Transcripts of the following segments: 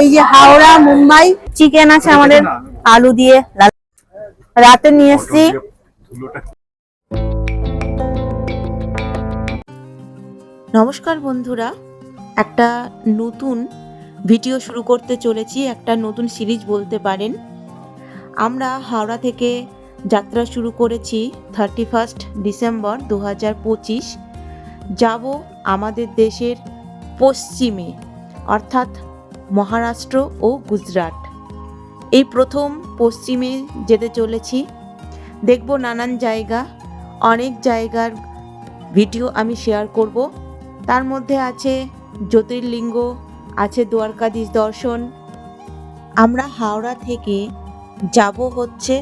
এই যে হাওড়া মুম্বাই চিকেন আছে আমাদের আলু দিয়ে রাতে নিয়ে এসেছি। নমস্কার বন্ধুরা, একটা নতুন ভিডিও শুরু করতে চলেছি, একটা নতুন সিরিজ বলতে পারেন। আমরা হাওড়া থেকে যাত্রা শুরু করেছি 31 ডিসেম্বর 2025। যাব আমাদের দেশের পশ্চিমে, অর্থাৎ মহারাষ্ট্র ও গুজরাট। এই প্রথম পশ্চিমে যেতে চলেছি। দেখব নানান জায়গা, অনেক জায়গার ভিডিও আমি শেয়ার করব। তার মধ্যে আছে জ্যোতির্লিঙ্গ, আছে দ্বারকাধীশ দর্শন। আমরা হাওড়া থেকে যাব হচ্ছে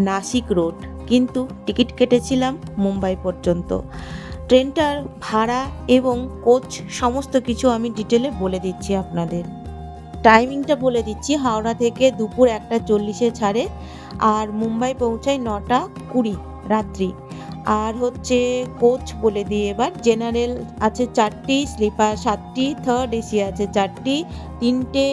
নাসিক রোড, কিন্তু টিকিট কেটেছিলাম মুম্বাই পর্যন্ত। ট্রেনটার ভাড়া এবং কোচ সমস্ত কিছু আমি ডিটেলে বলে দিচ্ছি আপনাদের। টাইমিংটা বলে দিচ্ছি, হাওড়া থেকে দুপুর 1:40 ছাড়ে আর মুম্বাই পৌঁছায় 9:20 রাত্রি। আর হচ্ছে কোচ বলে দিই এবার। জেনারেল আছে 4টি, স্লিপার 7টি, থার্ড এসি আছে 4টি, 3টে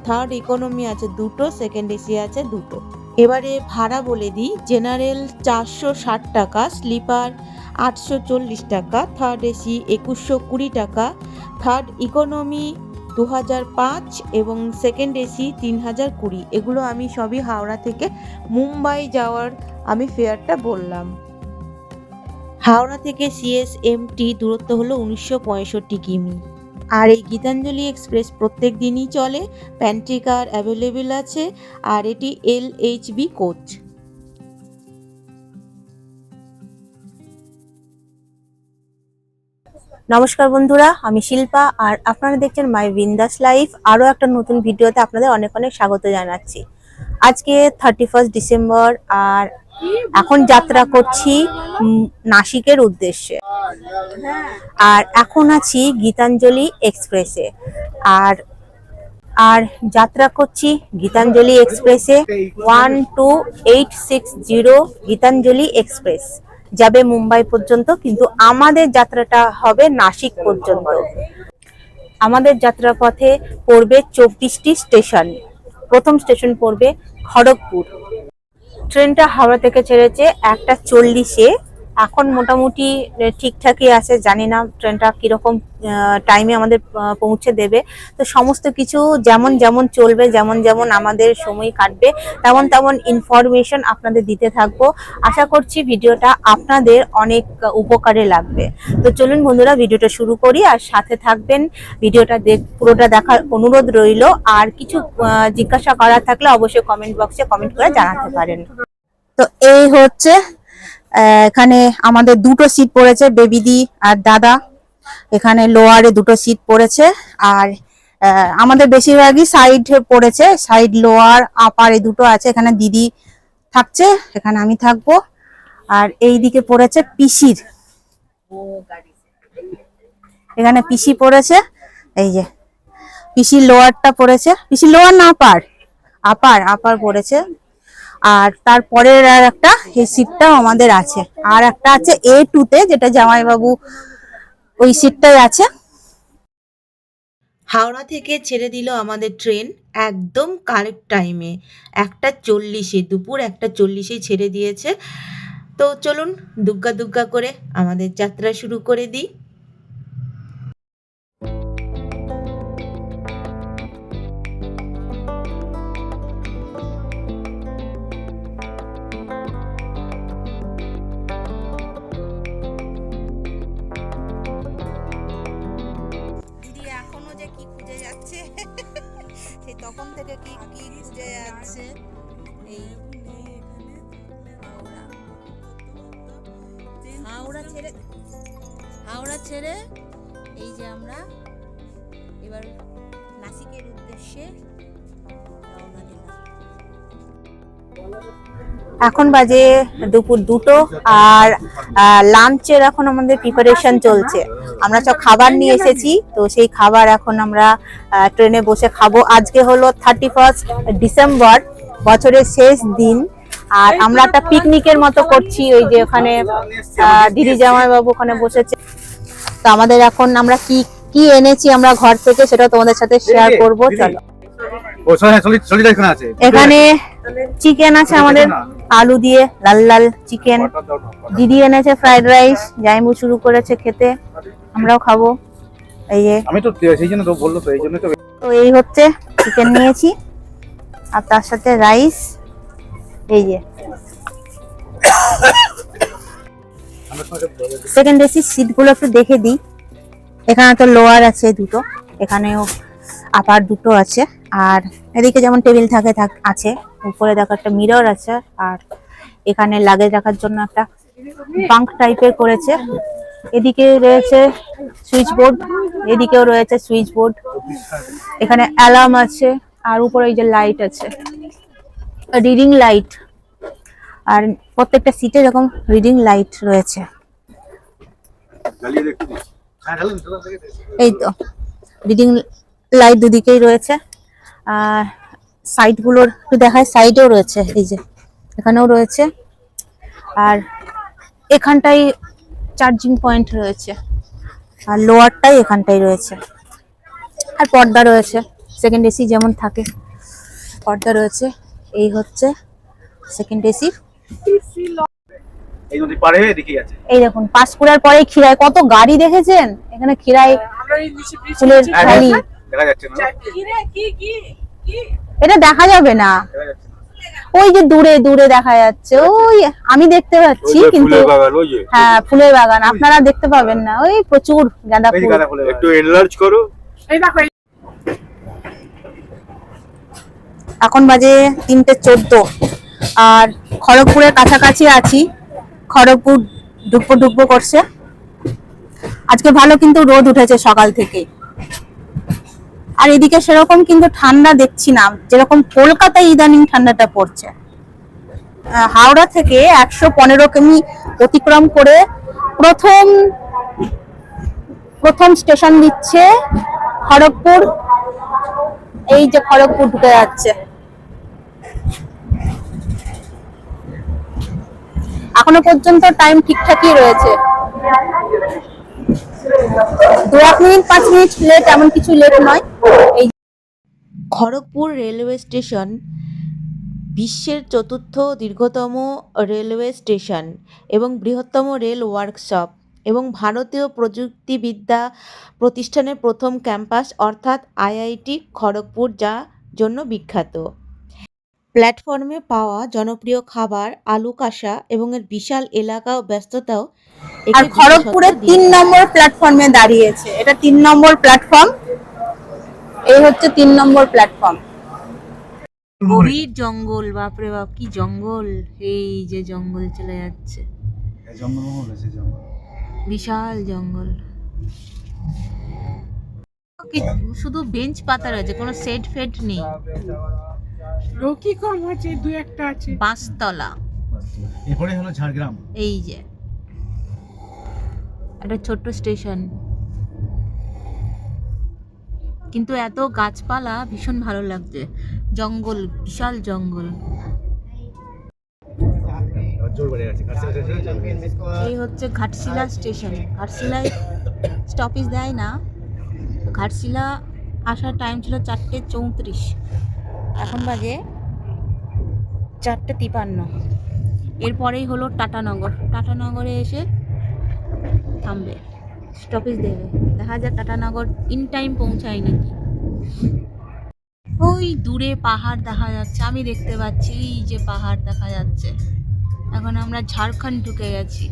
থার্ড ইকোনমি আছে 2টো, সেকেন্ড এসি আছে 2টো। এবারে ভাড়া বলে দিই, জেনারেল 460 টাকা, স্লিপার 840 টাকা, থার্ড এসি 2120 টাকা, থার্ড ইকোনমি 2005 এবং সেকেন্ড এসি 3020। এগুলো আমি সবই হাওড়া থেকে মুম্বাই যাওয়ার আমি ফেয়ারটা বললাম। হাওড়া থেকে সিএসএমটি দূরত্ব হলো 1965 কিমি। আর এই গীতাঞ্জলি এক্সপ্রেস প্রত্যেক দিনই চলে, প্যান্ট্রি কার অ্যাভেলেবেল আছে, আর এটি LHB কোচ। নমস্কার বন্ধুরা, আমি শিল্পা আর আপনারা দেখছেন মাই বিন্দাস লাইফ। আরও একটা নতুন ভিডিওতে আপনাদের অনেক অনেক স্বাগত জানাচ্ছি। আজকে 31 ডিসেম্বর আর এখন যাত্রা করছি নাসিকের উদ্দেশ্যে। আর এখন আছি গীতাঞ্জলি এক্সপ্রেসে। আর আর যাত্রা করছি গীতাঞ্জলি এক্সপ্রেসে। 12860 গীতাঞ্জলি এক্সপ্রেস যাবে মুম্বাই পর্যন্ত, কিন্তু আমাদের যাত্রাটা হবে নাসিক পর্যন্ত। আমাদের যাত্রাপথে পড়বে 24টি স্টেশন। প্রথম স্টেশন পড়বে খড়গপুর। ট্রেনটা হাওড়া থেকে ছেড়েছে 1:40-এ। এখন মোটামুটি ঠিকঠাকই আছে, জানি না ট্রেনটা কিরকম টাইমে আমাদের পৌঁছে দেবে। তো সমস্ত কিছু যেমন যেমন চলবে, যেমন যেমন আমাদের সময় কাটবে, তেমন তেমন ইনফরমেশন আপনাদের দিতে থাকবো। আশা করছি ভিডিওটা আপনাদের অনেক উপকারে লাগবে। তো চলুন বন্ধুরা, ভিডিওটা শুরু করি আর সাথে থাকবেন। ভিডিওটা পুরোটা দেখার অনুরোধ রইল। আর কিছু জিজ্ঞাসা করার থাকলে অবশ্যই কমেন্ট বক্সে কমেন্ট করে জানাতে পারেন। তো এই হচ্ছে, এখানে আমাদের 2টো সিট পড়েছে, বেবিদি আর দাদা। এখানে লোয়ারে 2টো সিট পড়েছে। আর আমাদের বেশিরভাগই সাইড পড়েছে, সাইড লোয়ার আপার এই 2টো আছে। এখানে দিদি থাকছে, এখানে আমি থাকবো। আর এই দিকে পড়েছে পিসির, এখানে পিসি পড়েছে। এই যে পিসির লোয়ারটা পড়েছে, পিসির লোয়ার না আপার, আপার আপার পড়েছে। আর তারপরের আর একটা এই সিটটাও আমাদের আছে। আর একটা আছে A2-তে, যেটা জামাইবাবু ওই সিটটাই আছে। হাওড়া থেকে ছেড়ে দিল আমাদের ট্রেন একদম কারেক্ট টাইমে, 1:40-এ, দুপুর 1:40-এ ছেড়ে দিয়েছে। তো চলুন দুগ্গা দুগ্গা করে আমাদের যাত্রা শুরু করে দিই। তখন থেকে কি কি খুঁজে যাচ্ছে। এই হাওড়া ছেড়ে এই যে আমরা এবার নাসিকের উদ্দেশ্যে রওনা দিলাম। এখন বাজে দুপুর 2টো আর লাঞ্চের এখন আমাদের প্রিপারেশন চলছে। আমরা সব খাবার নিয়ে এসেছি, তো সেই খাবার এখন আমরা ট্রেনে বসে খাবো। আজকে হলো 31 ডিসেম্বর, বছরের শেষ দিন। আর আমরা একটা পিকনিকের মতো করছি। ওই যে ওখানে দিদি জামাইবাবু ওখানে বসেছে। তো আমাদের এখন আমরা কি কি এনেছি আমরা ঘর থেকে সেটা তোমাদের সাথে শেয়ার করব। চলো, ও সলিড এখানে আছে। এখানে চিকেন আছে আমাদের, আলু দিয়ে লাল লাল চিকেন। দিদি এনেছে ফ্রাইড রাইস, জাইমু শুরু করেছে খেতে, আমরাও খাবো। এই যে আমি তো সেই জন্য তো বললো, তো এই জন্য তো তো এই হচ্ছে চিকেন নিয়েছি, আর তার সাথে রাইস। এই যে সেকেন্ড এসি সিট গুলো একটু দেখে দিই। এখানে তো লোয়ার আছে দুটো, এখানেও আপার দুটো আছে, আর এদিকে যেমন টেবিল থাকে আছে, উপরে দেখো একটা মিরর আছে, আর এখানে লাগেজ রাখার জন্য একটা বাঙ্ক টাইপের করেছে। এদিকে রয়েছে সুইচ বোর্ড, এদিকেও রয়েছে সুইচ বোর্ড, এখানে অ্যালার্ম আছে, আর উপরে এই যে লাইট আছে, রিডিং লাইট, আর প্রত্যেকটা সিটে এরকম রিডিং লাইট রয়েছে। জ্বালিয়ে দেখতে দিই। হ্যাঁ ঢালুন। এই তো রিডিং লাইট দুদিকেই রয়েছে, আর সাইড গুলোর একটু দেখায়, সাইডেও রয়েছে, এই যে এখানেও রয়েছে, আর এখানটাই চার্জিং পয়েন্ট রয়েছে, আর লোয়ারটাই এখানটাই রয়েছে, আর পর্দা রয়েছে সেকেন্ড এসি যেমন থাকে, পর্দা রয়েছে। এই হচ্ছে সেকেন্ড এসি। এই নদী পাড়ে এদিকেই আছে। এই দেখুন পাঁশকুড়ার পরে খিরায় কত গাড়ি দেখেছেন, এখানে খিরায় ফুলের থালি। দেখা যাচ্ছে না? এটা দেখা যাবে না, দেখা যাচ্ছে না। ওই যে দূরে দূরে দেখা যাচ্ছে, ওই আমি দেখতে পাচ্ছি কিন্তু হ্যাঁ ফুলের বাগান আপনারা দেখতে পাবেন না, ওই প্রচুর গাঁদা এই যে ফুল। গাঁদা ফুলের একটু এনলার্জ করো। এখন বাজে 3:14, আর খড়গপুরের কাছাকাছি আছি। খড়গপুর ডুবো ডুবো করছে আজকে, ভালো কিন্তু রোদ উঠেছে সকাল থেকে, আর এদিকে সেরকম কিন্তু ঠান্ডা দেখছি না, যেরকম কলকাতায় ইদানিং ঠান্ডাটা পড়ছে। হাওড়া থেকে 115 কিমি অতিক্রম করে প্রথম স্টেশন দিচ্ছে খড়গপুর। এই যে খড়গপুর ঢুকে যাচ্ছে, এখনো পর্যন্ত টাইম ঠিকঠাকই রয়েছে, 2 মিনিট 5 মিনিট লেট, এমন কিছু লেট নয়। এই খড়গপুর রেলওয়ে স্টেশন বিশ্বের চতুর্থ দীর্ঘতম রেলওয়ে স্টেশন এবং বৃহত্তম রেল ওয়ার্কশপ এবং ভারতীয় প্রযুক্তিবিদ্যা প্রতিষ্ঠানের প্রথম ক্যাম্পাস অর্থাৎ আইআইটি খড়গপুর যা জন্য বিখ্যাত। প্ল্যাটফর্মে পাওয়া জনপ্রিয় খাবার আলু কাঁসা এবং এর বিশাল এলাকা ও ব্যস্ততাও আর খড়গপুরে 3 নম্বর প্ল্যাটফর্মে দাঁড়িয়েছে, এটা 3 নম্বর প্ল্যাটফর্ম, এই হচ্ছে 3 নম্বর প্ল্যাটফর্ম। গভীর জঙ্গল, বাপরে বাপ কি জঙ্গল, এই যে জঙ্গল চলে যাচ্ছে, এই জঙ্গলমহল আছে, জঙ্গল বিশাল জঙ্গল, শুধু বেঞ্চ পাতা রয়েছে, কোনো সেট ফেট নেই, লোকই কম আছে, 2-1টা আছে। বাঁশতলা। এরপরে হলো ঝাড়গ্রাম। এই যে একটা ছোট্ট স্টেশন, কিন্তু এত গাছপালা ভীষণ ভালো লাগছে, জঙ্গল, বিশাল জঙ্গল। জোর বেড়ে গেছে। এই হচ্ছে ঘাটশিলা স্টেশন, ঘাটশিলায় স্টপেজ দেয় না, ঘাটশিলা আসার টাইম ছিল 4:34, এখন বাজে 4:53। এরপরেই হলো টাটানগর, টাটানগরে এসে থামবে, স্টপেজ দেবে, দেখা যাক টাটানগর ইন টাইম পৌঁছায় নাকি। ওই দূরে পাহাড় দেখা যাচ্ছে, আমি দেখতে পাচ্ছি এই যে পাহাড় দেখা যাচ্ছে, এখন আমরা ঝাড়খণ্ড ঢুকে গেছি।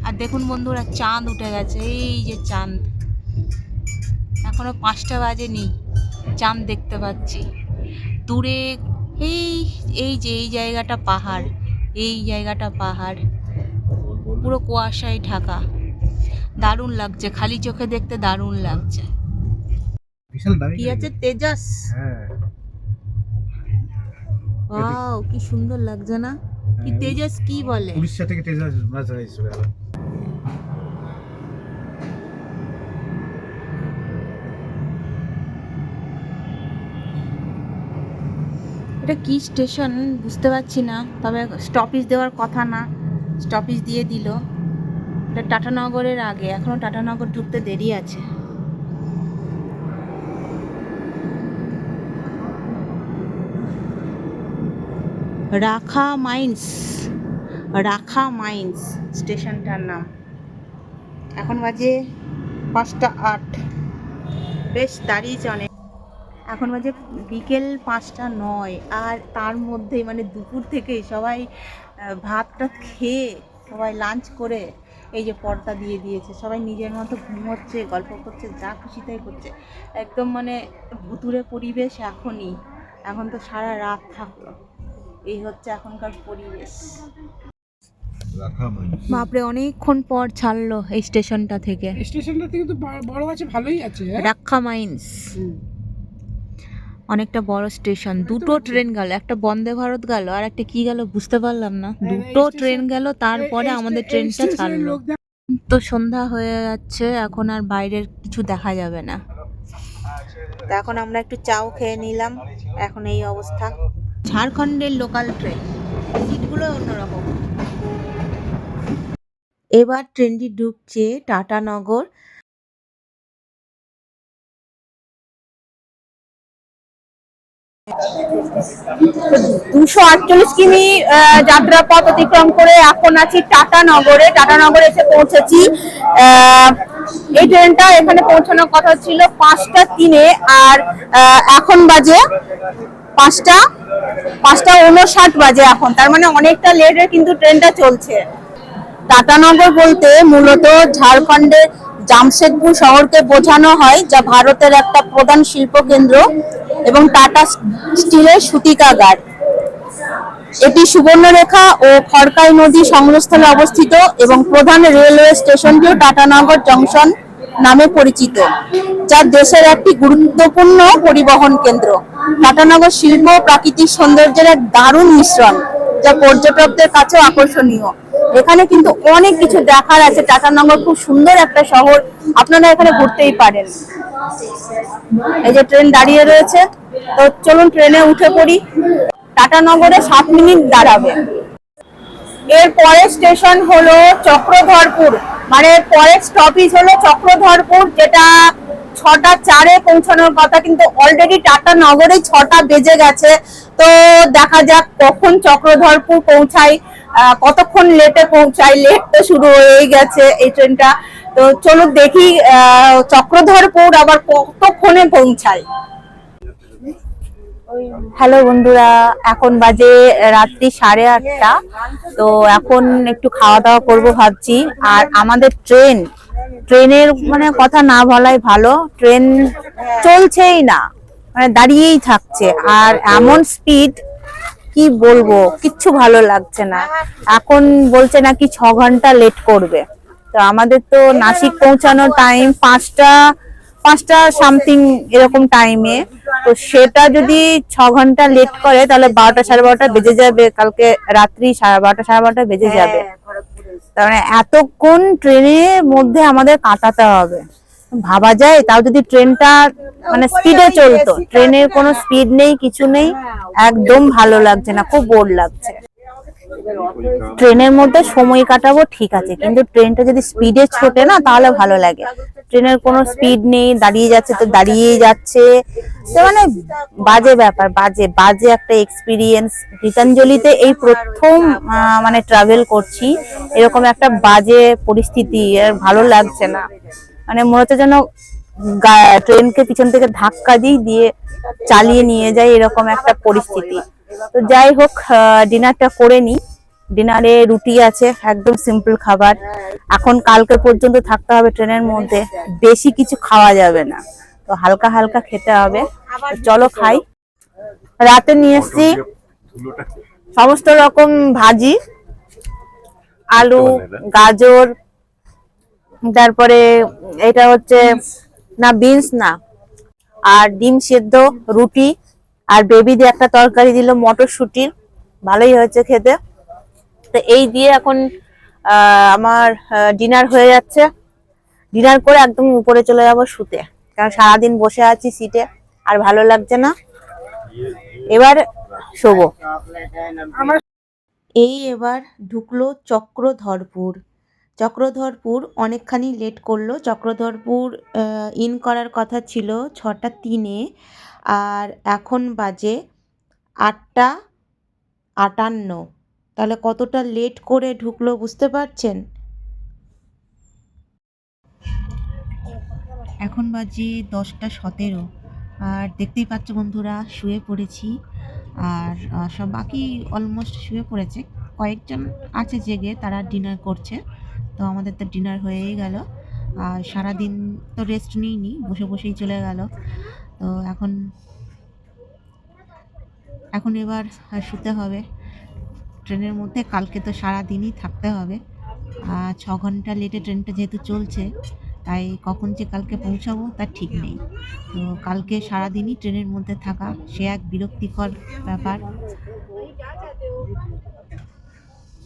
আর দেখুন বন্ধুরা, চাঁদ উঠে গেছে, এই যে চাঁদ, এখনো 5টা বাজেনি, চাঁদ দেখতে পাচ্ছি দূরে। এই যে এই জায়গাটা পাহাড়, এই জায়গাটা পাহাড়, পুরো কুয়াশায় ঢাকা, দারুণ লাগছে, খালি চোখে দেখতে দারুণ লাগছে। বিশাল দামি কি আছে, তেজস, হ্যাঁ ওয়াও কি সুন্দর লাগছে না, কি তেজস কি বলে, উড়িষ্যা থেকে তেজাস মাছ ধরে চলে গেল। এটা কি স্টেশন বুঝতে পারছি না, তবে স্টপেজ দেওয়ার কথা না, স্টপেজ দিয়ে দিল। এটা টাটানগরের আগে, এখনো টাটানগর ঢুকতে দেরি আছে। রাখা মাইন্স, রাখা মাইন্স স্টেশনটার নাম। এখন বাজে 5টা 8, বেশ দাঁড়িয়েছে অনেক। এখন বাজে বিকেল 5টা 9, আর তার মধ্যেই মানে দুপুর থেকে সবাই ভাতটা খেয়ে সবাই লাঞ্চ করে এই যে পর্দা দিয়ে দিয়েছে, সবাই নিজের মতো ঘুমোচ্ছে, গল্প করছে, যা খুশি তাই করছে। একদম মানে ভুতুড়ে পরিবেশ এখনই, এখন তো সারা রাত থাকলো, এই হচ্ছে এখনকার পরিবেশ। বাপরে, অনেকক্ষণ পর ছাড়লো এই স্টেশনটা থেকে। স্টেশনটা থেকে তো বড় আছে, ভালোই আছে। রাক্ষা মাইন্স অনেকটা বড় স্টেশন। দুটো ট্রেন গেল, একটা বন্দে ভারত গেল আর একটা কি গেল বুঝতে পারলাম না। দুটো ট্রেন গেল, তারপরে আমাদের ট্রেনটা ছাড়লো। তো সন্ধ্যা হয়ে যাচ্ছে, এখন আর বাইরের কিছু দেখা যাবে না। তো এখন আমরা একটু চাও খেয়ে নিলাম, এখন এই অবস্থা। ঝাড়খণ্ডের লোকাল ট্রেন, সিটগুলো অন্যরকম। এবার ট্রেনটি ঢুকছে টাটানগর। কিমি যাত্রা পথ অতিক্রম করে এখন আছি টাটানগরে। টাটানগরে এসে পৌঁছেছি। এই ট্রেনটা এখানে পৌঁছানোর কথা ছিল 5টা 3-এ, আর এখন বাজে 5টা 5টা 59 বাজে এখন, তার মানে অনেকটা লেটে কিন্তু ট্রেনটা চলছে। টাটানগর বলতে মূলত ঝাড়খণ্ডের জামশেদপুর শহরকে বোঝানো হয়, যা ভারতের একটা প্রধান শিল্প কেন্দ্র এবং টাটা স্টিলের সূতিকাগার। এটি সুবর্ণরেখা ও খড়কাই নদী সংযোগস্থলে অবস্থিত এবং প্রধান রেলওয়ে স্টেশনটিও টাটানগর জংশন নামে পরিচিত, যা দেশের একটি গুরুত্বপূর্ণ পরিবহন কেন্দ্র। টাটানগর শিল্প ও প্রাকৃতিক সৌন্দর্যের এক দারুণ মিশ্রণ, যা পর্যটকদের কাছেও আকর্ষণীয়। এখানে কিন্তু অনেক কিছু দেখার আছে। টাটানগর খুব সুন্দর একটা শহর, আপনারা এখানে ঘুরতেই পারেন। এই যে ট্রেন দাঁড়িয়ে রয়েছে, তো চলুন ট্রেনে উঠে পড়ি। টাটানগরে 7 মিনিট দাঁড়াবে। এর পরের স্টেশন হলো চক্রধরপুর, মানে পরের স্টপেজ হলো চক্রধরপুর, যেটা 6টা 4-এ পৌঁছানোর কথা, কিন্তু অলরেডি টাটানগরে 6টা বেজে গেছে। তো দেখা যাক কখন চক্রধরপুর পৌঁছাই, কতক্ষণ লেটে পৌঁছাই। লেট তো শুরু হয়ে গেছে এই ট্রেনটা। তো চলুন দেখি চক্রধরপুর আবার কতক্ষণে পৌঁছায়। হ্যালো বন্ধুরা, এখন বাজে রাত্রি 8:30। তো এখন একটু খাওয়া দাওয়া করব ভাবছি। আর আমাদের ট্রেনের মানে কথা না বলাই ভালো, ট্রেন চলছেই না, মানে দাঁড়িয়েই থাকছে। আর এমন স্পিড, কি বলবো, কিচ্ছু ভালো লাগছে না। এখন বলছে নাকি 6 ঘন্টা লেট করবে। তো আমাদের তো নাসিক পৌঁছানোর টাইম 5টা সামথিং এরকম টাইমে। তো সেটা যদি 6 ঘন্টা লেট করে, তাহলে 12টা 12:30 বেজে যাবে, কালকে রাত্রি 12:30 12:30 বেজে যাবে। তার মানে এতক্ষণ ট্রেনের মধ্যে আমাদের কাটাতে হবে, ভাবা যায়? তাও যদি ট্রেনটা মানে স্পিডে চলতো। ট্রেনের কোনো স্পিড নেই, কিছু নেই, একদম ভালো লাগছে না, খুব বোর লাগছে। ট্রেনের মধ্যে সময় কাটাবো ঠিক আছে, কিন্তু ট্রেনটা যদি স্পিডে ছোটে না, তাহলে ভালো লাগে। ট্রেনের কোনো স্পিড নেই, দাঁড়িয়ে যাচ্ছে তো দাঁড়িয়েই যাচ্ছে। তো মানে বাজে ব্যাপার, বাজে একটা এক্সপিরিয়েন্স। গীতাঞ্জলিতে এই প্রথম মানে ট্রাভেল করছি, এরকম একটা বাজে পরিস্থিতি, আর ভালো লাগছে না। মানে মনে হচ্ছে যেন ট্রেনকে পিছন থেকে ধাক্কা দিয়ে চালিয়ে নিয়ে যায়, এরকম একটা পরিস্থিতি। তো যাই হোক, ডিনারটা করে নি। ডিনারে রুটি আছে, একদম সিম্পল খাবার। এখন কালকে পর্যন্ত থাকতে হবে ট্রেনের মধ্যে, বেশি কিছু খাওয়া যাবে না, তো হালকা হালকা খেতে হবে। চলো খাই। রাতে নিয়ে এসছি সমস্ত রকম ভাজি, আলু, গাজর, তারপরে এটা হচ্ছে না বিনস না, আর ডিম সেদ্ধ, রুটি, আর বেবি দিয়ে একটা তরকারি দিল মটরশুটির, ভালোই হয়েছে খেতে। তো এই দিয়ে এখন আমার ডিনার হয়ে যাচ্ছে। ডিনার করে একদম উপরে চলে যাব শুতে, কারণ সারাদিন বসে আছি সিটে, আর ভালো লাগছে না। এবার শোবো। এই এবার ঢুকলো চক্রধরপুর। চক্রধরপুর অনেকখানি লেট করলো। চক্রধরপুর ইন করার কথা ছিল 6:03-এ, আর এখন বাজে 8:58। তাহলে কতটা লেট করে ঢুকলো বুঝতে পারছেন। এখন বাজে 10:17, আর দেখতেই পাচ্ছ বন্ধুরা শুয়ে পড়েছি। আর সব বাকি অলমোস্ট শুয়ে পড়েছে, কয়েকজন আছে জেগে, তারা ডিনার করছে। তো আমাদের তো ডিনার হয়েই গেল, আর সারাদিন তো রেস্ট নিইনি, বসে বসেই চলে গেল। তো এখন এবার শুতে হবে ট্রেনের মধ্যে। কালকে তো সারাদিনই থাকতে হবে, 6 ঘন্টা লেটে ট্রেনটা যেহেতু চলছে, তাই কখন যে কালকে পৌঁছাবো তার ঠিক নেই। তো কালকে সারাদিনই ট্রেনের মধ্যে থাকা, সে এক বিরক্তিকর ব্যাপার।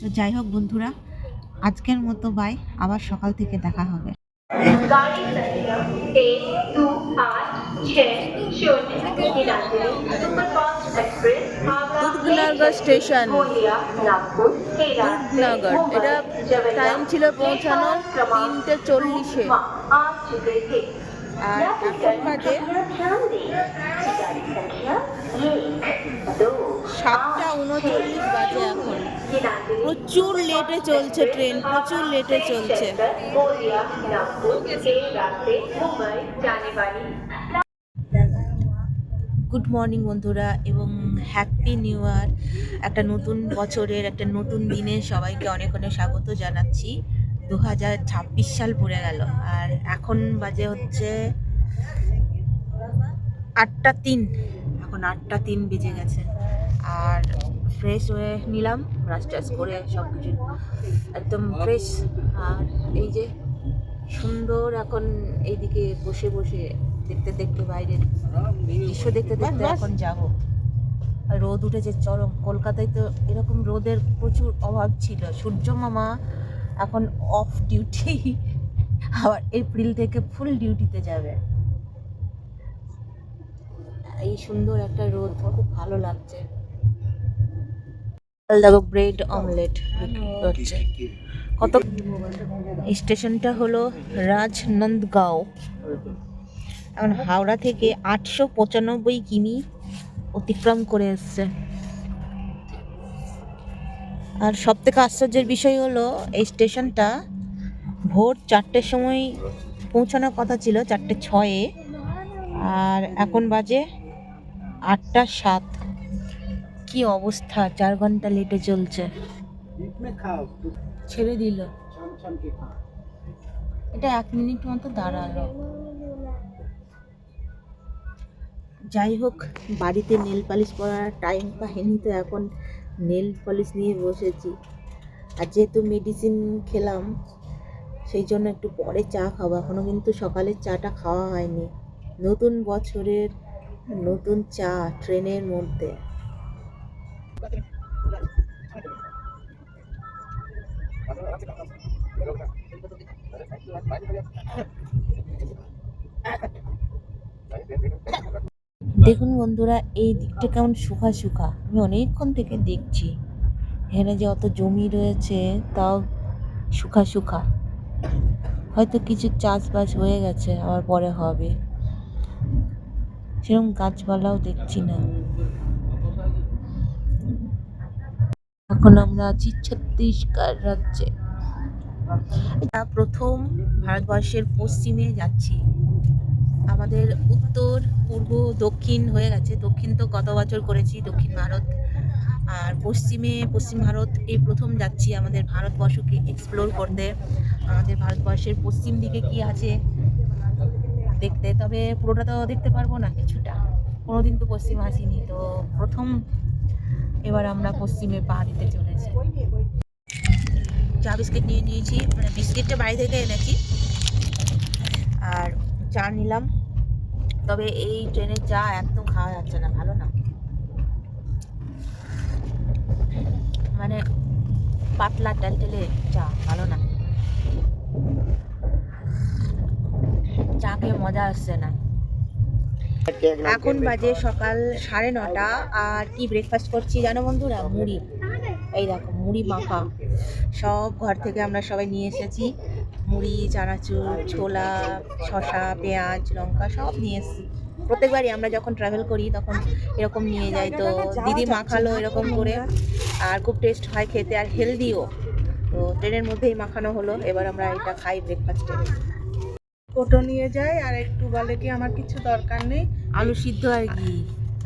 তো যাই হোক বন্ধুরা, আজকের মতো বাই, আবার সকাল থেকে দেখা হবে। गाड़ी संख्या 1286 superfast express Dudhnagar station, Gondia Nagpur Dudhnagar. এটা টাইম ছিল পৌঁছানোর 3:40-এ, आ चुके थे। আর এখন বাজে ध्यान दें गाड़ी संख्या 7:39 বাজে। এখন প্রচুর লেটে চলছে ট্রেন, প্রচুর লেটে চলছে। गोंदिया नागपुर के रास्ते मुंबई जाने वाली গুড মর্নিং বন্ধুরা, এবং হ্যাপি নিউ ইয়ার। একটা নতুন বছরের, একটা নতুন দিনে সবাইকে অনেক অনেক স্বাগত জানাচ্ছি। 2026 সাল পড়ে গেল, আর এখন বাজে হচ্ছে 8:03। এখন 8:03 বেজে গেছে। আর ফ্রেশ হয়ে নিলাম, ব্রাশ টাশ করে সব কিছু একদম ফ্রেশ। আর এই যে সুন্দর, এখন এইদিকে বসে বসে দেখতে দেখতে, বাইরের দৃশ্য দেখতে দেখতে এখন যাব। রোদ উঠেছে চরম, কলকাতায় তো এরকম রোদের প্রচুর অভাব ছিল। সূর্য মামা এখন অফ ডিউটি, আবার এপ্রিল থেকে ফুল ডিউটিতে যাবে। এই সুন্দর একটা রোদ, খুব ভালো লাগছে। দেখো ব্রেড অমলেট বিক্রি করছে। কত? এই স্টেশনটা হলো রাজনন্দগাঁও। এখন হাওড়া থেকে 895 কিমি অতিক্রম করে এসছে। আর সব থেকে আশ্চর্যের বিষয় হলো, এই স্টেশনটা ভোর 4টের সময় পৌঁছানোর কথা ছিল, 4:06-এ, আর এখন বাজে 8:07। কি অবস্থা, 4 ঘন্টা লেটে চলছে। ছেড়ে দিল, এটা 1 মিনিট মতো দাঁড়ালো। যাই হোক, বাড়িতে নেল পালিশ পরার টাইম পাইনি, তো এখন নেল পালিশ নিয়ে বসেছি। আর যেহেতু মেডিসিন খেলাম, সেই জন্য একটু পরে চা খাবো। এখনো কিন্তু সকালের চাটা খাওয়া হয়নি। নতুন বছরের নতুন চা ট্রেনের মধ্যে। দেখুন বন্ধুরা, এই দিকটা কেমন শুকা শুকা, আমি অনেকক্ষণ থেকে দেখছি। এখানে যে অত জমি রয়েছে, তাও শুকা শুকা। হয়তো কিছু চাষবাস হয়ে গেছে, আবার পরে হবে। সেরকম গাছপালাও দেখছি না। এখন আমরা আছি ছত্তিশগড় রাজ্যে। এটা প্রথম ভারতবর্ষের পশ্চিমে যাচ্ছি। আমাদের উত্তর, পূর্ব, দক্ষিণ হয়ে গেছে। দক্ষিণ তো গত বছর করেছি, দক্ষিণ ভারত। আর পশ্চিম ভারত এই প্রথম যাচ্ছি আমাদের ভারতবর্ষকে এক্সপ্লোর করতে। আমাদের ভারতবর্ষের পশ্চিম দিকে কি আছে দেখতে। তবে পুরোটা তো দেখতে পারবো না, কিছুটা। কোনোদিন তো পশ্চিম আসিনি, তো প্রথম এবার আমরা পশ্চিমে পা দিতে চলেছি। চা বিস্কিট নিয়ে নিয়েছি, মানে বিস্কিটটা বাড়ি থেকে এনেছি, আর চা নিলাম। তবে এই ট্রেনের চা একদম খাওয়া যাচ্ছে না, ভালো না। মানে পাতলা টেলটেলে চা, ভালো না। চা খেয়ে মজা আসছে না। এখন বাজে সকাল 9:30, আর কি ব্রেকফাস্ট করছি জানো বন্ধুরা? মুড়ি। এই দেখো মুড়ি মাখা সব ঘর থেকে আমরা সবাই নিয়ে এসেছি। মুড়ি, চানাচুর, ছোলা, শসা, পেঁয়াজ, লঙ্কা সব নিয়ে এসেছি। প্রত্যেকবারই আমরা যখন ট্রাভেল করি তখন এরকম নিয়ে যাই। তো দিদি মাখালো এরকম করে, আর খুব টেস্ট হয় খেতে, আর হেলদিও। তো ট্রেনের মধ্যেই মাখানো হলো, এবার আমরা এটা খাই ব্রেকফাস্টে। কোটো নিয়ে যাই আর একটু বলে কি আমার কিছু দরকার নেই, আলু সিদ্ধ আর কি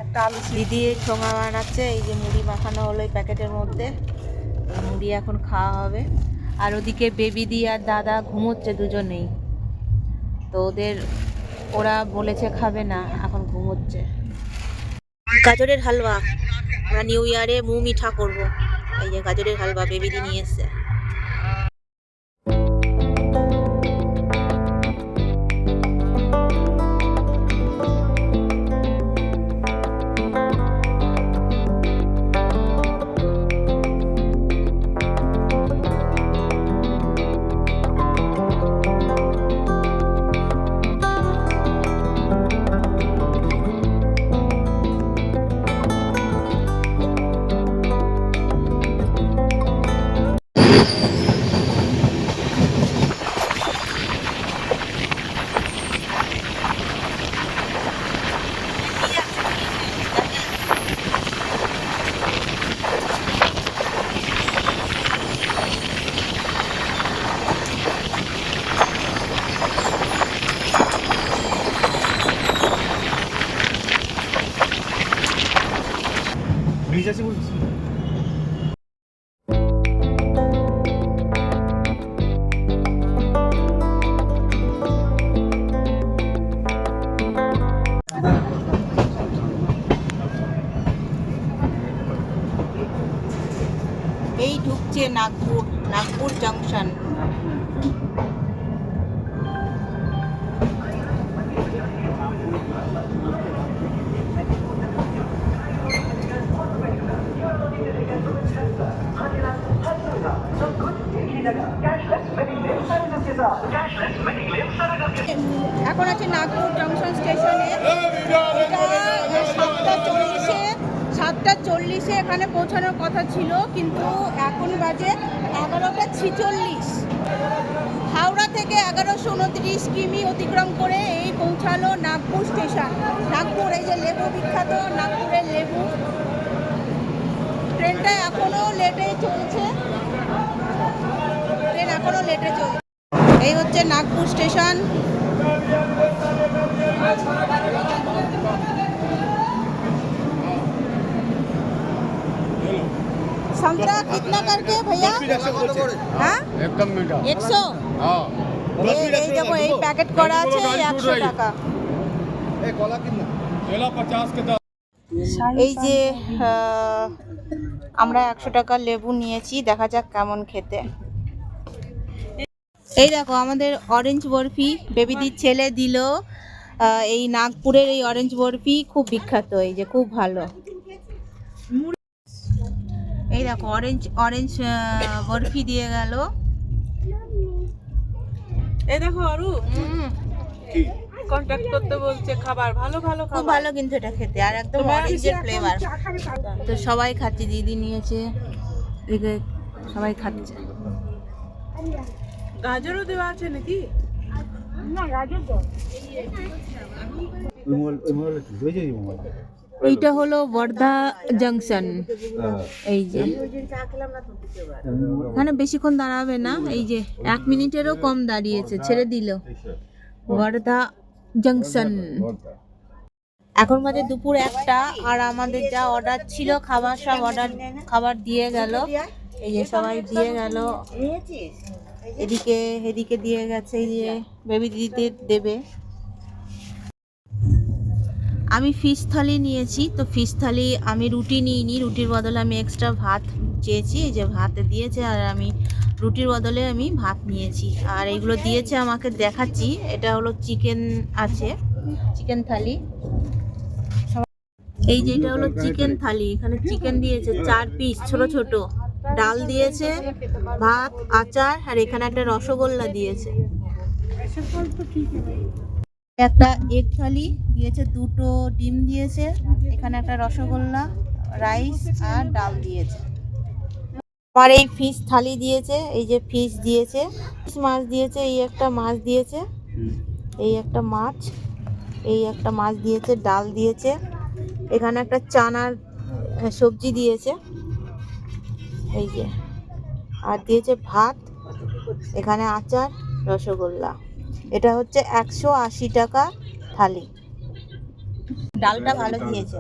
একটা আলু দিদি ঠোঙা বানাচ্ছে। এই যে মুড়ি মাখানো হলো এই প্যাকেটের মধ্যে, এই মুড়ি এখন খাওয়া হবে। আর ওদিকে বেবি দি আর দাদা ঘুমোচ্ছে দুজনেই। তো ওরা বলেছে খাবে না, এখন ঘুমোচ্ছে। গাজরের হালুয়া, আমরা নিউ ইয়ারে মুখ মিঠা করবো। এই যে গাজরের হালুয়া বেবি দি নিয়ে এসছে। ব্রিজ আছে বলছি। এই ঢুকছে নাগপুর জংশন। এখন আছে নাগপুর জংশন স্টেশনে। এটা 7:40 এখানে পৌঁছানোর কথা ছিল, কিন্তু এখন বাজে 11:46। হাওড়া থেকে 1129 কিমি অতিক্রম করে এই পৌঁছালো নাগপুর স্টেশন। নাগপুর, এই যে লেবু বিখ্যাত, নাগপুরের লেবু। ট্রেনটা এখনো লেটে চলছে, এই হচ্ছে নাগপুর স্টেশন। संतरा कितना करके भैया? हाँ एकदम मीठा 100। हाँ এই দেখো এই প্যাকেট করা আছে 100 টাকা। केला 50 के 10। এই যে আমরা 100 টাকা লেবু নিয়েছি, দেখা যাক কেমন খেতে। এই দেখো আমাদের অরেঞ্জ বরফি বেবিদির ছেলে দিল। এই নাগপুরের এই অরেঞ্জ বরফি খুব বিখ্যাত, এই যে খুব ভালো। এই দেখো অরেঞ্জ বরফি দিয়ে গেল। এই দেখো আরু কন্টাক্ট করতে বলছে, খাবার ভালো খুব ভালো কিন্তু এটা খেতে, আর একদম অরেঞ্জের ফ্লেভার। তো সবাই খাচ্ছে, দিদি নিয়েছে, এদিকে সবাই খাচ্ছে। গাজরও দেওয়া আছে নাকি? না, গাজর তো এইটা হলো বর্ধা জংশন। এই যে এখানে বেশিক্ষণ দাঁড়াবে না, এই যে 1 মিনিটেরও কম দাঁড়িয়েছে, ছেড়ে দিল। বর্ধা জংশন। এখন বাজে দুপুর 1টা, আর আমাদের যা অর্ডার ছিল খাবার সব খাবার দিয়ে গেল। এই যে সবাই দিয়ে গেল, এদিকে দিয়ে গেছে, এই যে বেবি দিদিতে দেবে। আমি ফিশ থালি নিয়েছি, তো ফিশ থালি আমি রুটি নিইনি, রুটির বদলে আমি এক্সট্রা ভাত চেয়েছি। এই যে ভাত দিয়েছে, আর আমি রুটির বদলে আমি ভাত নিয়েছি। আর এইগুলো দিয়েছে আমাকে দেখাচ্ছি, এটা হলো চিকেন আছে, চিকেন থালি। এই যে এটা হলো চিকেন থালি, এখানে চিকেন দিয়েছে 4 পিস ছোট ছোট, ডাল দিয়েছে, ভাত, আচার, আর এখানে একটা রসগোল্লা দিয়েছে। একটা এগ থালি দিয়েছে, 2টো ডিম দিয়েছে, এখানে একটা রসগোল্লা, রাইস আর ডাল দিয়েছে। আমার এই ফিশ থালি দিয়েছে, এই যে ফিশ দিয়েছে, ফিশ মাছ দিয়েছে, এই একটা মাছ দিয়েছে, এই একটা মাছ, এই একটা মাছ দিয়েছে, ডাল দিয়েছে, এখানে একটা চানার সবজি দিয়েছে, এই যে, আর দিয়েছে ভাত, এখানে আচার, রসগোল্লা। এটা হচ্ছে 180 টাকা থালি। ডালটা ভালো দিয়েছে।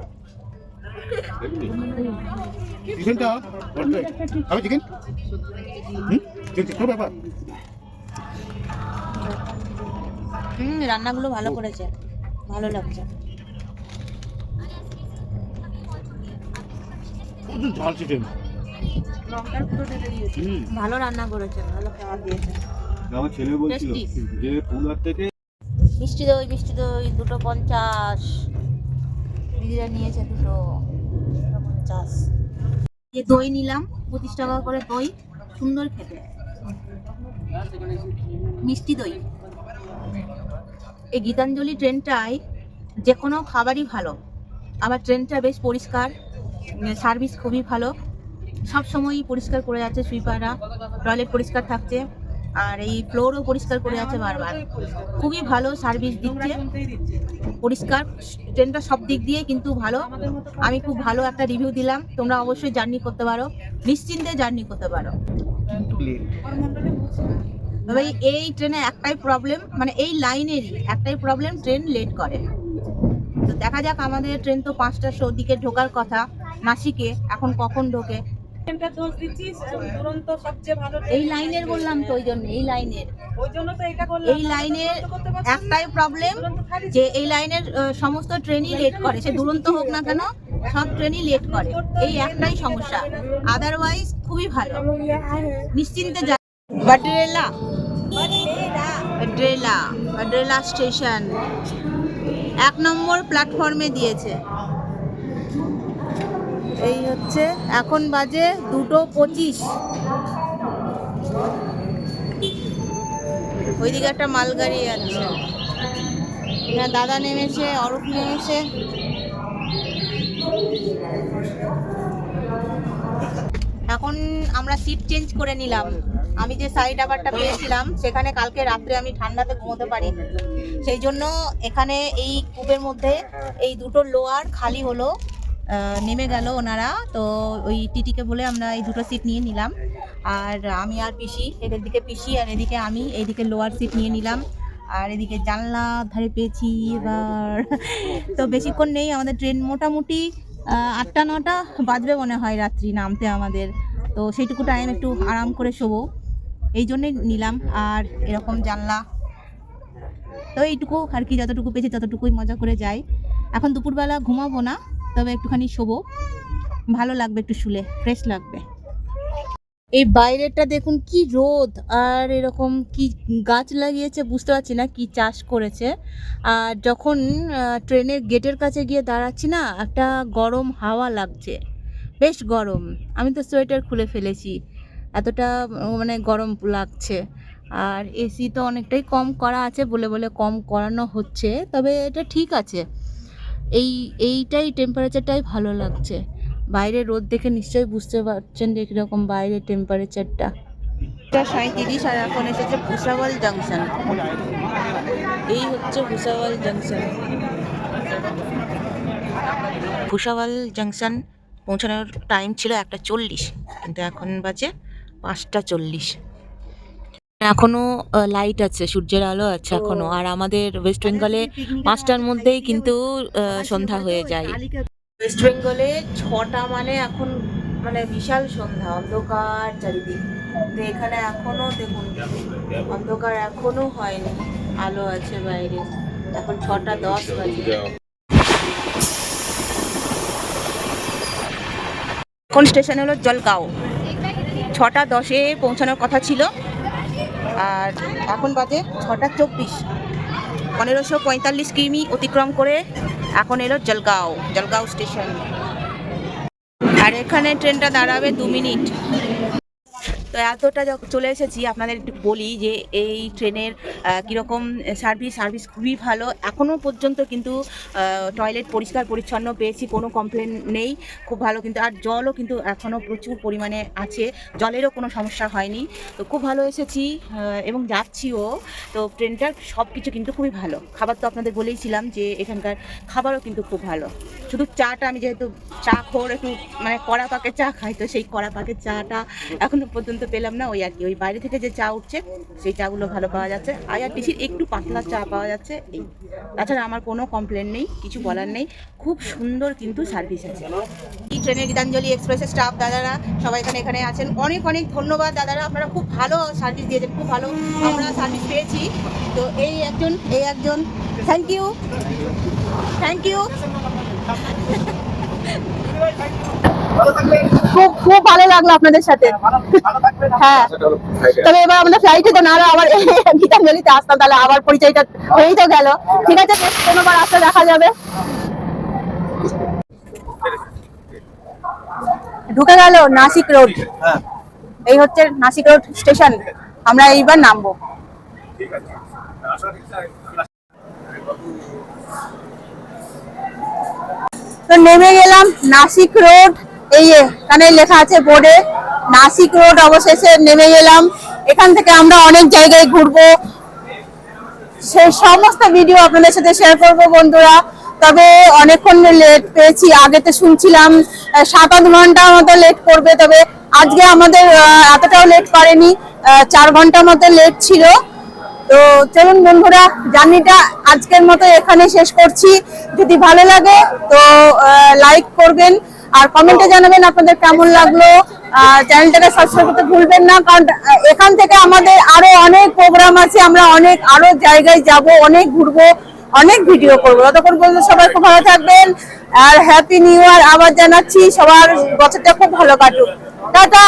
চিকেনটা আমি চিকেন ব্যাপার রান্নাগুলো ভালো করেছে, ভালো লাগছে। ঝাল চিকেন ভালো রান্না করেছে, ভালো খাবার দিয়েছে। আমার ছেলে বলছিল Tasty। যে পুলার থেকে মিষ্টি দই 2.50। দিদিরা নিয়েছে 2.50। যে দই নিলাম 25 টাকা করে দই, সুন্দর খেতে, মিষ্টি দই। এই গীতাঞ্জলি ট্রেনটায় যে কোনো খাবারই ভালো, আবার ট্রেনটা বেশ পরিষ্কার, সার্ভিস খুবই ভালো, সব সময়ই পরিষ্কার করে যাচ্ছে সুইপাররা, টয়লেট পরিষ্কার থাকছে, আর এই ফ্লোরও পরিষ্কার করে যাচ্ছে বারবার, খুবই ভালো সার্ভিস দিচ্ছে, পরিষ্কার ট্রেনটা সব দিক দিয়ে কিন্তু ভালো। আমি খুব ভালো একটা রিভিউ দিলাম, তোমরা অবশ্যই জার্নি করতে পারো, নিশ্চিন্তে জার্নি করতে পারো। তবে এই ট্রেনে একটাই প্রবলেম, মানে এই লাইনেরই একটাই প্রবলেম, ট্রেন লেট করে। তো দেখা যাক, আমাদের ট্রেন তো 5টার দিকে ঢোকার কথা নাসিকে, এখন কখন ঢোকে। ট্রেনটা দোষ দিচ্ছিস, দুরন্ত সবচেয়ে ভালো এই লাইনের বললাম তো, ওই জন্য এই লাইনের, ওই জন্য তো এটা করলাম। এই লাইনের একটাই প্রবলেম যে এই লাইনের সমস্ত ট্রেনই লেট করে, সে দুরন্ত হোক না কেন সব ট্রেনই লেট করে, এই একটাই সমস্যা, আদারওয়াইজ খুবই ভালো, নিশ্চিন্তে যা। বাড্রেলা বাড্রেলা স্টেশন 1 নম্বর প্ল্যাটফর্মে দিয়েছে। এই হচ্ছে, এখন বাজে 2:25। ওইদিকে একটা মালগাড়ি যাচ্ছে, এখানে দাদা নেমেছে, অরূপ নেমেছে। এখন আমরা সিট চেঞ্জ করে নিলাম। আমি যে সাইড ডাবারটা পেয়েছিলাম সেখানে কালকে রাত্রে আমি ঠান্ডাতে ঘুমোতে পারি, সেই জন্য এখানে এই কূপের মধ্যে এই দুটো লোয়ার খালি হলো, নেমে গেল ওনারা, তো ওই টিটিকে বলে আমরা এই দুটো সিট নিয়ে নিলাম। আর আমি আর পিসি, এদের দিকে পিসি আর এদিকে আমি, এইদিকে লোয়ার সিট নিয়ে নিলাম। আর এদিকে জানলা ধারে পেয়েছি এবার। তো বেশিক্ষণ নেই, আমাদের ট্রেন মোটামুটি 8টা-9টা বাজবে মনে হয় রাত্রি নামতে আমাদের, তো সেইটুকু টাইম একটু আরাম করে শোবো, এই জন্যই নিলাম। আর এরকম জানলা, তো এইটুকু আর কি, যতটুকু পেয়েছি ততটুকুই মজা করে যাই। এখন দুপুরবেলা ঘুমাবো না, তবে একটুখানি শোবো, ভালো লাগবে, একটু শুলে ফ্রেশ লাগবে। এই বাইরেটা দেখুন কি রোদ, আর এরকম কি গাছ লাগিয়েছে বুঝতে পারছি না, কি চাষ করেছে। আর যখন ট্রেনের গেটের কাছে গিয়ে দাঁড়াচ্ছি না, একটা গরম হাওয়া লাগছে, বেশ গরম। আমি তো সোয়েটার খুলে ফেলেছি, এতটা মানে গরম লাগছে। আর এসি তো অনেকটাই কম করা আছে, বলে বলে কম করানো হচ্ছে, তবে এটা ঠিক আছে, এইটাই টেম্পারেচারটাই ভালো লাগছে। বাইরে রোদ দেখে নিশ্চয়ই বুঝতে পারছেন যে কীরকম বাইরের টেম্পারেচারটা। 37 আর এখন এসেছে ভুসাওয়াল জাংশন। এই হচ্ছে ভুসাওয়াল জাংশন। ভুসাওয়াল জাংশন পৌঁছানোর টাইম ছিল 1:40, কিন্তু এখন বাজে 5:40। এখনো লাইট আছে, সূর্যের আলো আছে এখনো। আর আমাদের ওয়েস্ট বেঙ্গলে 5টার মধ্যেই কিন্তু সন্ধ্যা হয়ে যায়। ওয়েস্ট বেঙ্গলে 6টা মানে এখন মানে বিশাল সন্ধ্যা, অন্ধকার চারিদিক। তো এখানে এখনো দেখুন অন্ধকার এখনো হয়নি, আলো আছে বাইরে, এখন 6:10 বাজে। এখন স্টেশন হলো জলগাঁও, 6:10-এ পৌঁছানোর কথা ছিল, আর এখন বাজে 6:24। 1545 কিমি অতিক্রম করে এখন এলো জলগাঁও স্টেশন। আর এখানে ট্রেনটা দাঁড়াবে 2 মিনিট। তো এতটা চলে এসেছি, আপনাদের একটু বলি যে এই ট্রেনের কীরকম সার্ভিস খুবই ভালো। এখনও পর্যন্ত কিন্তু টয়লেট পরিষ্কার পরিচ্ছন্ন পেয়েছি, কোনো কমপ্লেন নেই, খুব ভালো। কিন্তু আর জলও কিন্তু এখনও প্রচুর পরিমাণে আছে, জলেরও কোনো সমস্যা হয়নি। তো খুব ভালো এসেছি এবং যাচ্ছিও। তো ট্রেনটার সব কিছু কিন্তু খুবই ভালো। খাবার তো আপনাদের বলেইছিলাম যে এখানকার খাবারও কিন্তু খুব ভালো। শুধু চাটা, আমি যেহেতু চা খোর, একটু মানে কড়া পাকের চা খাই, তো সেই কড়া পাকের চাটা এখনো পর্যন্ত পেলাম না। ওই আর কি, ওই বাইরে থেকে যে চা উঠছে সেই চাগুলো ভালো পাওয়া যাচ্ছে। আইআরটিসির একটু পাতলা চা পাওয়া যাচ্ছে, এই। তাছাড়া আমার কোনো কমপ্লেন নেই, কিছু বলার নেই। খুব সুন্দর কিন্তু সার্ভিস আছে। এই ট্রেনের গীতাঞ্জলি এক্সপ্রেসের স্টাফ দাদারা সবাই এখানে আছেন, অনেক অনেক ধন্যবাদ দাদারা, আপনারা খুব ভালো সার্ভিস দিয়েছেন, খুব ভালো আমরা সার্ভিস পেয়েছি। তো এই একজন থ্যাংক ইউ। খুব খুব ভালো লাগলো আপনাদের সাথে। হ্যাঁ, তবে এবার আমরা ফ্লাইটে তো না আবার গীতাঞ্জলিতে আসতাম, তাহলে আবার পরিচয়টা হয়েই তো গেল। ঠিক আছে, কোনোবার আসলে দেখা যাবে। ঢুকে গেল নাসিক রোড। এই হচ্ছে নাসিক রোড স্টেশন, আমরা এইবার নামবো। তো নেমে গেলাম নাসিক রোড। এই এখানে লেখা আছে বোর্ডে নাসিক রোড। অবশেষে নেমে গেলাম। এখান থেকে আমরা অনেক জায়গায় ঘুরবো, সেই সমস্ত ভিডিও আপনাদের সাথে শেয়ার করব বন্ধুরা। তবে অনেকক্ষণ লেট পেয়েছি, আগে তো শুনছিলাম 7-8 ঘন্টা মতো লেট করবে, তবে আজকে আমাদের এতটাও লেট করেনি, 4 ঘন্টা মতো লেট ছিল। তো চলুন বন্ধুরা, জার্নিটা আজকের মতো এখানে শেষ করছি। যদি ভালো লাগে তো লাইক করবেন আর কমেন্টে জানাবেন আপনাদের কেমন লাগলো। চ্যানেলটাকে সাবস্ক্রাইব করতে ভুলবেন না, কারণ এখান থেকে আমাদের আরো অনেক প্রোগ্রাম আছে, আমরা আরো জায়গায় যাব, অনেক ঘুরবো, অনেক ভিডিও করবো। ততক্ষণ পর্যন্ত সবাই খুব ভালো থাকবেন আর হ্যাপি নিউ ইয়ার আবার জানাচ্ছি। সবার বছরটা খুব ভালো কাটুক। টাটা।